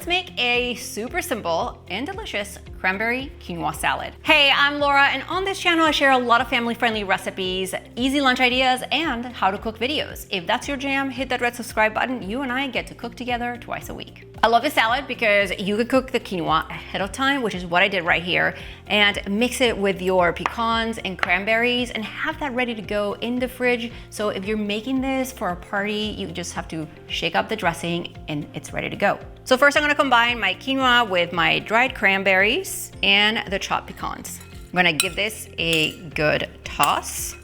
let's make a super simple and delicious cranberry quinoa salad. Hey, I'm Laura, and on this channel I share a lot of family-friendly recipes, easy lunch ideas, and how to cook videos. If that's your jam, hit that red subscribe button. You and I get to cook together twice a week. I love this salad because you could cook the quinoa ahead of time, which is what I did right here, and mix it with your pecans and cranberries and have that ready to go in the fridge. So if you're making this for a party, you just have to shake up the dressing and it's ready to go. So first I'm gonna combine my quinoa with my dried cranberries and the chopped pecans. I'm gonna give this a good toss.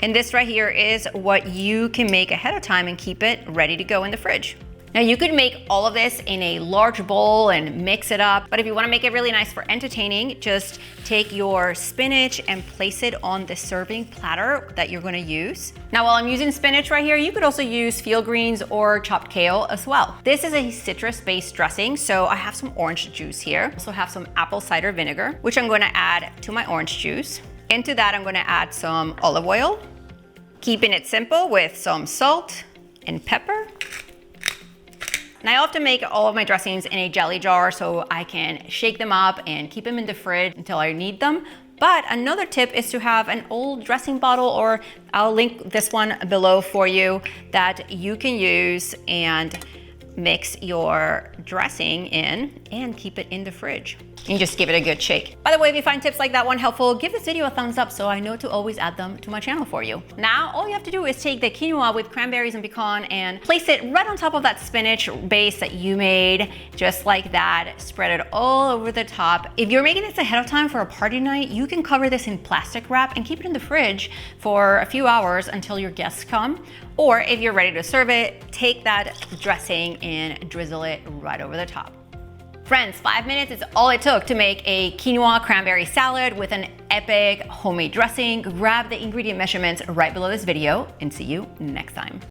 And this right here is what you can make ahead of time and keep it ready to go in the fridge. Now you could make all of this in a large bowl and mix it up, but if you wanna make it really nice for entertaining, just take your spinach and place it on the serving platter that you're gonna use. Now while I'm using spinach right here, you could also use field greens or chopped kale as well. This is a citrus-based dressing, so I have some orange juice here. I also have some apple cider vinegar, which I'm gonna add to my orange juice. Into that, I'm gonna add some olive oil, keeping it simple with some salt and pepper. And I often make all of my dressings in a jelly jar so I can shake them up and keep them in the fridge until I need them. But another tip is to have an old dressing bottle, or I'll link this one below for you, that you can use and mix your dressing in and keep it in the fridge. And just give it a good shake. By the way, if you find tips like that one helpful, give this video a thumbs up so I know to always add them to my channel for you. Now, all you have to do is take the quinoa with cranberries and pecan and place it right on top of that spinach base that you made, just like that. Spread it all over the top. If you're making this ahead of time for a party night, you can cover this in plastic wrap and keep it in the fridge for a few hours until your guests come. Or if you're ready to serve it, take that dressing and drizzle it right over the top. Friends, 5 minutes is all it took to make a quinoa cranberry salad with an epic homemade dressing. Grab the ingredient measurements right below this video and see you next time.